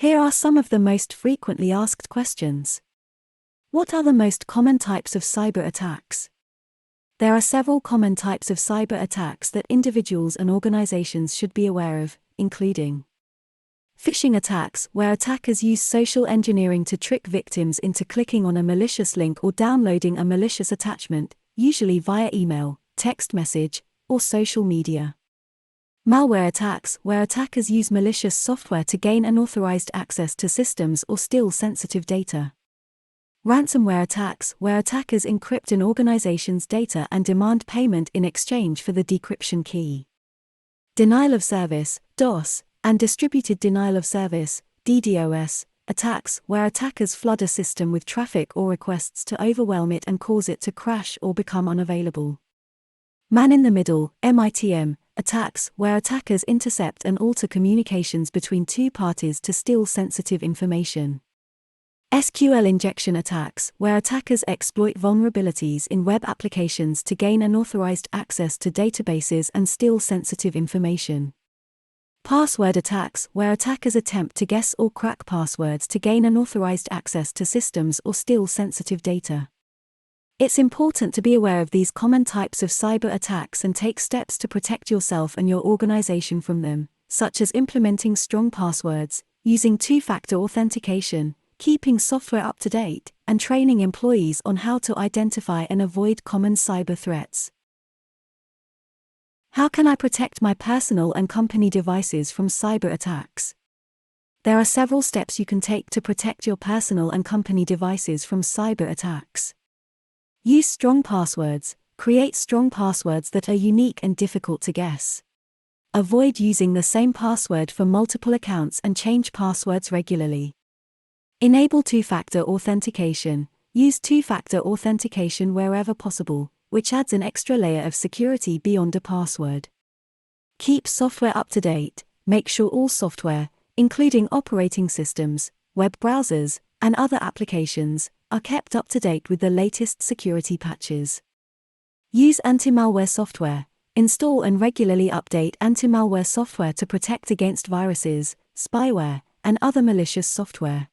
Here are some of the most frequently asked questions. What are the most common types of cyber attacks? There are several common types of cyber attacks that individuals and organizations should be aware of, including phishing attacks, where attackers use social engineering to trick victims into clicking on a malicious link or downloading a malicious attachment, usually via email, text message, or social media. Malware attacks, where attackers use malicious software to gain unauthorized access to systems or steal sensitive data. Ransomware attacks, where attackers encrypt an organization's data and demand payment in exchange for the decryption key. Denial of service, DOS, and distributed denial of service, DDoS, attacks, where attackers flood a system with traffic or requests to overwhelm it and cause it to crash or become unavailable. Man-in-the-middle, MITM, attacks, where attackers intercept and alter communications between two parties to steal sensitive information. SQL injection attacks, where attackers exploit vulnerabilities in web applications to gain unauthorized access to databases and steal sensitive information. Password attacks, where attackers attempt to guess or crack passwords to gain unauthorized access to systems or steal sensitive data. It's important to be aware of these common types of cyber attacks and take steps to protect yourself and your organization from them, such as implementing strong passwords, using two-factor authentication, keeping software up to date, and training employees on how to identify and avoid common cyber threats. How can I protect my personal and company devices from cyber attacks? There are several steps you can take to protect your personal and company devices from cyber attacks. Use strong passwords. Create strong passwords that are unique and difficult to guess. Avoid using the same password for multiple accounts and change passwords regularly. Enable two-factor authentication. Use two-factor authentication wherever possible, which adds an extra layer of security beyond a password. Keep software up to date. Make sure all software, including operating systems, web browsers, and other applications, are kept up to date with the latest security patches. Use anti-malware software. Install and regularly update anti-malware software to protect against viruses, spyware, and other malicious software.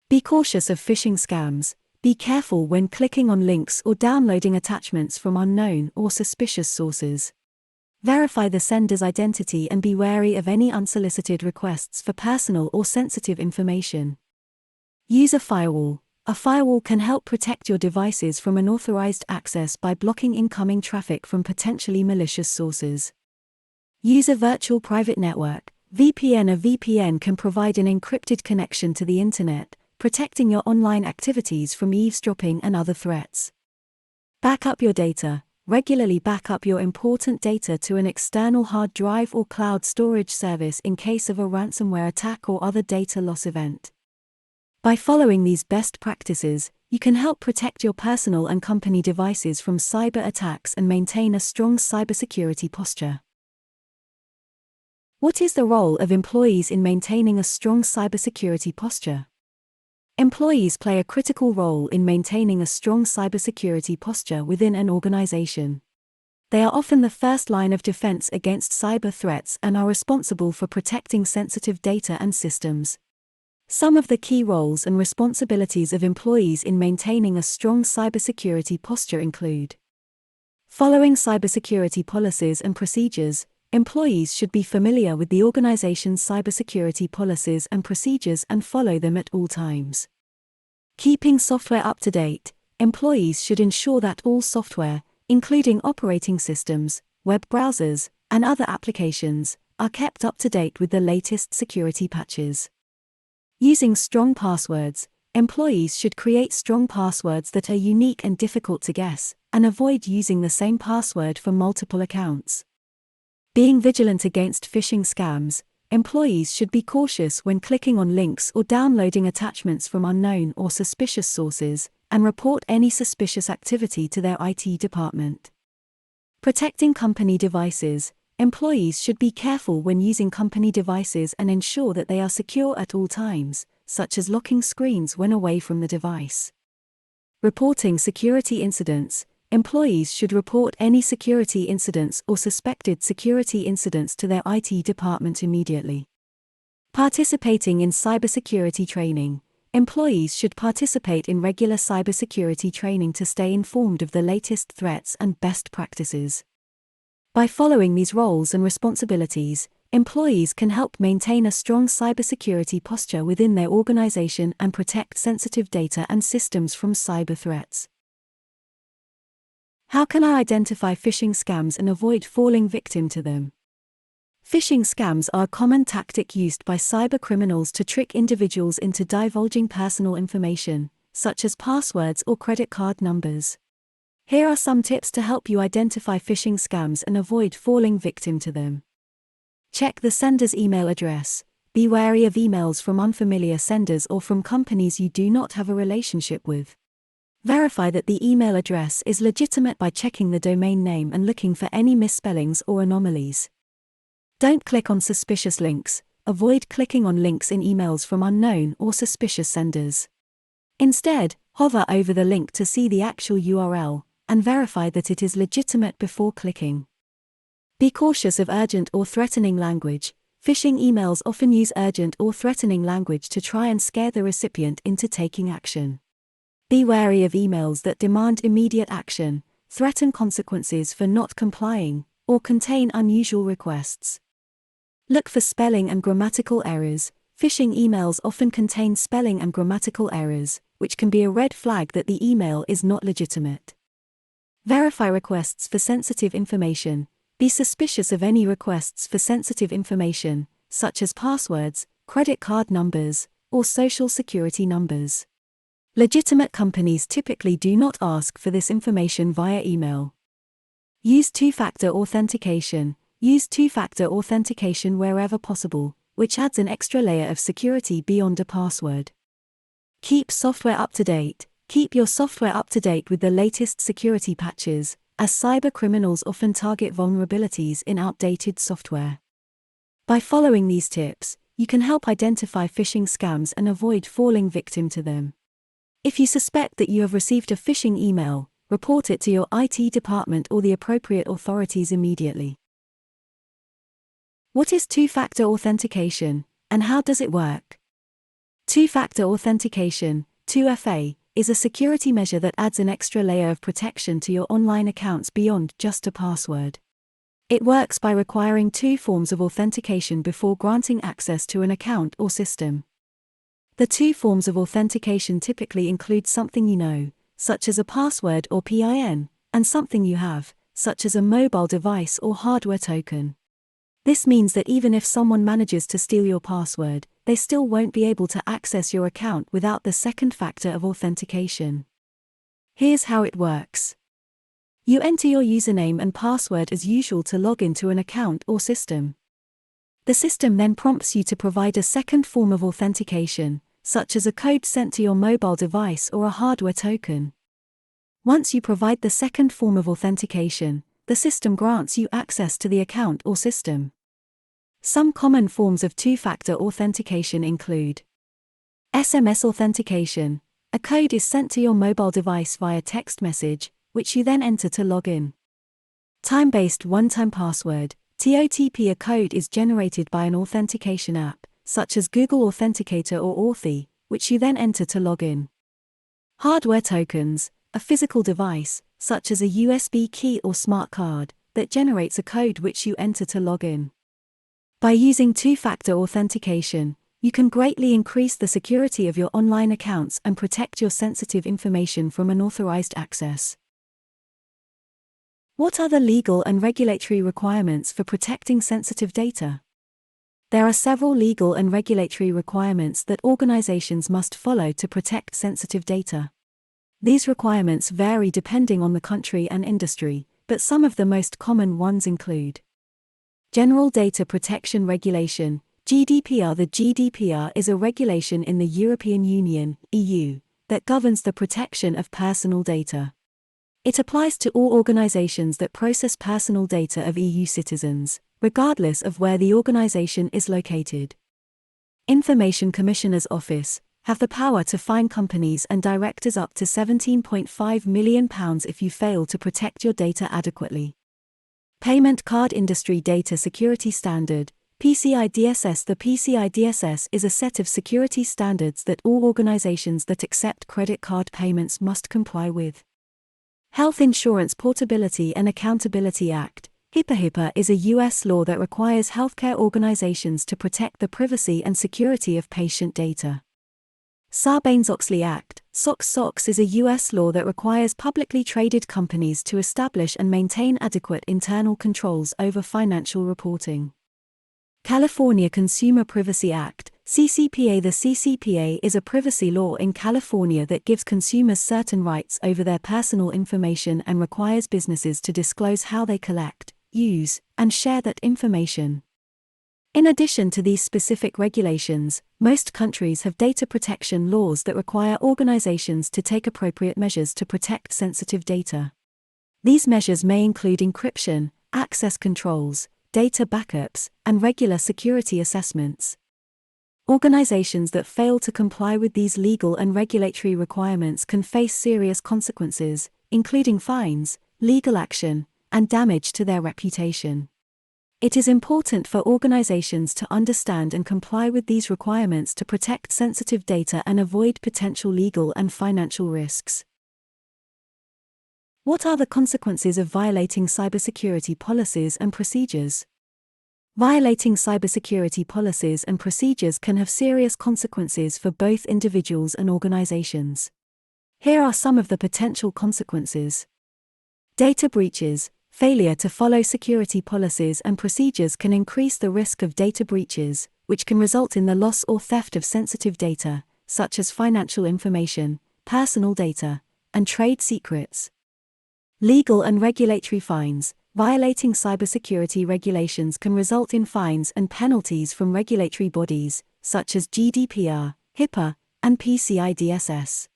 Be cautious of phishing scams. Be careful when clicking on links or downloading attachments from unknown or suspicious sources. Verify the sender's identity and be wary of any unsolicited requests for personal or sensitive information. Use a firewall. A firewall can help protect your devices from unauthorized access by blocking incoming traffic from potentially malicious sources. Use a virtual private network, VPN. A VPN can provide an encrypted connection to the internet, protecting your online activities from eavesdropping and other threats. Back up your data. Regularly back up your important data to an external hard drive or cloud storage service in case of a ransomware attack or other data loss event. By following these best practices, you can help protect your personal and company devices from cyber attacks and maintain a strong cybersecurity posture. What is the role of employees in maintaining a strong cybersecurity posture? Employees play a critical role in maintaining a strong cybersecurity posture within an organization. They are often the first line of defense against cyber threats and are responsible for protecting sensitive data and systems. Some of the key roles and responsibilities of employees in maintaining a strong cybersecurity posture include: following cybersecurity policies and procedures. Employees should be familiar with the organization's cybersecurity policies and procedures and follow them at all times. Keeping software up to date. Employees should ensure that all software, including operating systems, web browsers, and other applications, are kept up to date with the latest security patches. Using strong passwords. Employees should create strong passwords that are unique and difficult to guess, and avoid using the same password for multiple accounts. Being vigilant against phishing scams. Employees should be cautious when clicking on links or downloading attachments from unknown or suspicious sources, and report any suspicious activity to their IT department. Protecting company devices. Employees should be careful when using company devices and ensure that they are secure at all times, such as locking screens when away from the device. Reporting security incidents. Employees should report any security incidents or suspected security incidents to their IT department immediately. Participating in cybersecurity training. Employees should participate in regular cybersecurity training to stay informed of the latest threats and best practices. By following these roles and responsibilities, employees can help maintain a strong cybersecurity posture within their organization and protect sensitive data and systems from cyber threats. How can I identify phishing scams and avoid falling victim to them? Phishing scams are a common tactic used by cybercriminals to trick individuals into divulging personal information, such as passwords or credit card numbers. Here are some tips to help you identify phishing scams and avoid falling victim to them. Check the sender's email address. Be wary of emails from unfamiliar senders or from companies you do not have a relationship with. Verify that the email address is legitimate by checking the domain name and looking for any misspellings or anomalies. Don't click on suspicious links. Avoid clicking on links in emails from unknown or suspicious senders. Instead, hover over the link to see the actual URL, and verify that it is legitimate before clicking. Be cautious of urgent or threatening language. Phishing emails often use urgent or threatening language to try and scare the recipient into taking action. Be wary of emails that demand immediate action, threaten consequences for not complying, or contain unusual requests. Look for spelling and grammatical errors. Phishing emails often contain spelling and grammatical errors, which can be a red flag that the email is not legitimate. Verify requests for sensitive information. Be suspicious of any requests for sensitive information, such as passwords, credit card numbers, or social security numbers. Legitimate companies typically do not ask for this information via email. Use two-factor authentication. Use two-factor authentication wherever possible, which adds an extra layer of security beyond a password. Keep software up to date. Keep your software up to date with the latest security patches, as cybercriminals often target vulnerabilities in outdated software. By following these tips, you can help identify phishing scams and avoid falling victim to them. If you suspect that you have received a phishing email, report it to your IT department or the appropriate authorities immediately. What is two-factor authentication, and how does it work? Two-factor authentication, 2FA, is a security measure that adds an extra layer of protection to your online accounts beyond just a password. It works by requiring two forms of authentication before granting access to an account or system. The two forms of authentication typically include something you know, such as a password or PIN, and something you have, such as a mobile device or hardware token. This means that even if someone manages to steal your password, they still won't be able to access your account without the second factor of authentication. Here's how it works. You enter your username and password as usual to log into an account or system. The system then prompts you to provide a second form of authentication, such as a code sent to your mobile device or a hardware token. Once you provide the second form of authentication, the system grants you access to the account or system. Some common forms of two-factor authentication include SMS authentication. A code is sent to your mobile device via text message, which you then enter to log in. Time-based one-time password. TOTP. A code is generated by an authentication app, such as Google Authenticator or Authy, which you then enter to log in. Hardware tokens. A physical device, such as a USB key or smart card, that generates a code which you enter to log in. By using two-factor authentication, you can greatly increase the security of your online accounts and protect your sensitive information from unauthorized access. What are the legal and regulatory requirements for protecting sensitive data? There are several legal and regulatory requirements that organizations must follow to protect sensitive data. These requirements vary depending on the country and industry, but some of the most common ones include General Data Protection Regulation, GDPR. The GDPR is a regulation in the European Union, EU, that governs the protection of personal data. It applies to all organizations that process personal data of EU citizens, regardless of where the organization is located. Information Commissioner's Office have the power to fine companies and directors up to £17.5 million if you fail to protect your data adequately. Payment Card Industry Data Security Standard, PCI DSS. The PCI DSS is a set of security standards that all organizations that accept credit card payments must comply with. Health Insurance Portability and Accountability Act, HIPAA is a U.S. law that requires healthcare organizations to protect the privacy and security of patient data. Sarbanes-Oxley Act, SOX is a U.S. law that requires publicly traded companies to establish and maintain adequate internal controls over financial reporting. California Consumer Privacy Act, CCPA. The CCPA is a privacy law in California that gives consumers certain rights over their personal information and requires businesses to disclose how they collect, use, and share that information. In addition to these specific regulations, most countries have data protection laws that require organizations to take appropriate measures to protect sensitive data. These measures may include encryption, access controls, data backups, and regular security assessments. Organizations that fail to comply with these legal and regulatory requirements can face serious consequences, including fines, legal action, and damage to their reputation. It is important for organizations to understand and comply with these requirements to protect sensitive data and avoid potential legal and financial risks. What are the consequences of violating cybersecurity policies and procedures? Violating cybersecurity policies and procedures can have serious consequences for both individuals and organizations. Here are some of the potential consequences. Data breaches. Failure to follow security policies and procedures can increase the risk of data breaches, which can result in the loss or theft of sensitive data, such as financial information, personal data, and trade secrets. Legal and regulatory fines. Violating cybersecurity regulations can result in fines and penalties from regulatory bodies, such as GDPR, HIPAA, and PCI DSS.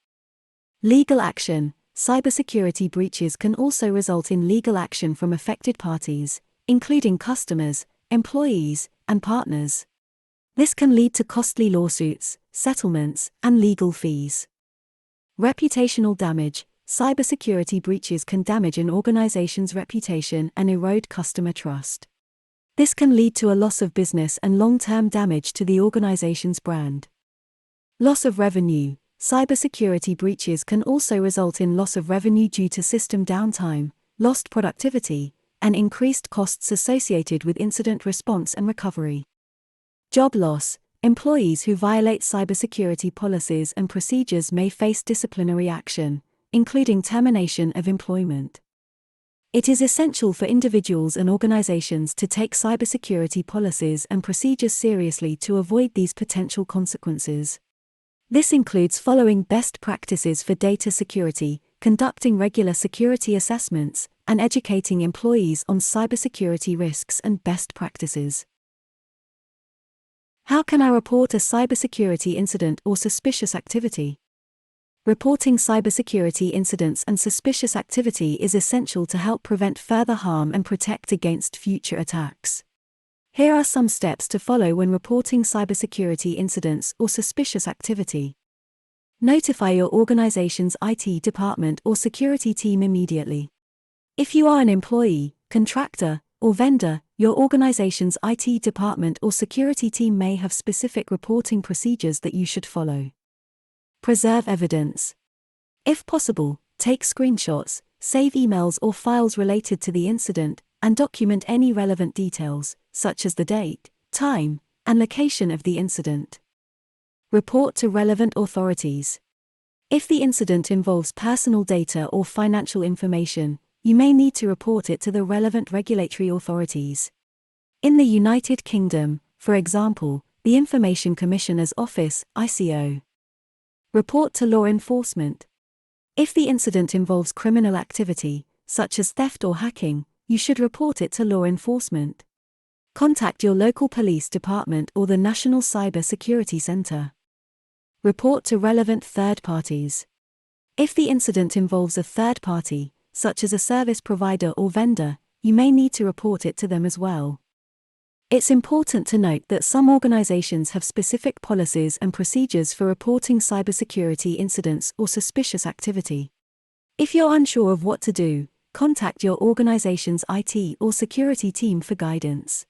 Legal action. Cybersecurity breaches can also result in legal action from affected parties, including customers, employees, and partners. This can lead to costly lawsuits, settlements, and legal fees. Reputational damage. Cybersecurity breaches can damage an organization's reputation and erode customer trust. This can lead to a loss of business and long-term damage to the organization's brand. Loss of revenue. Cybersecurity breaches can also result in loss of revenue due to system downtime, lost productivity, and increased costs associated with incident response and recovery. Job loss. Employees who violate cybersecurity policies and procedures may face disciplinary action, including termination of employment. It is essential for individuals and organizations to take cybersecurity policies and procedures seriously to avoid these potential consequences. This includes following best practices for data security, conducting regular security assessments, and educating employees on cybersecurity risks and best practices. How can I report a cybersecurity incident or suspicious activity? Reporting cybersecurity incidents and suspicious activity is essential to help prevent further harm and protect against future attacks. Here are some steps to follow when reporting cybersecurity incidents or suspicious activity. Notify your organization's IT department or security team immediately. If you are an employee, contractor, or vendor, your organization's IT department or security team may have specific reporting procedures that you should follow. Preserve evidence. If possible, take screenshots, save emails or files related to the incident, and document any relevant details, such as the date, time, and location of the incident. Report to relevant authorities. If the incident involves personal data or financial information, you may need to report it to the relevant regulatory authorities. In the United Kingdom, for example, the Information Commissioner's Office, ICO. Report to law enforcement. If the incident involves criminal activity, such as theft or hacking, you should report it to law enforcement. Contact your local police department or the National Cyber Security Center. Report to relevant third parties. If the incident involves a third party, such as a service provider or vendor, you may need to report it to them as well. It's important to note that some organizations have specific policies and procedures for reporting cybersecurity incidents or suspicious activity. If you're unsure of what to do, contact your organization's IT or security team for guidance.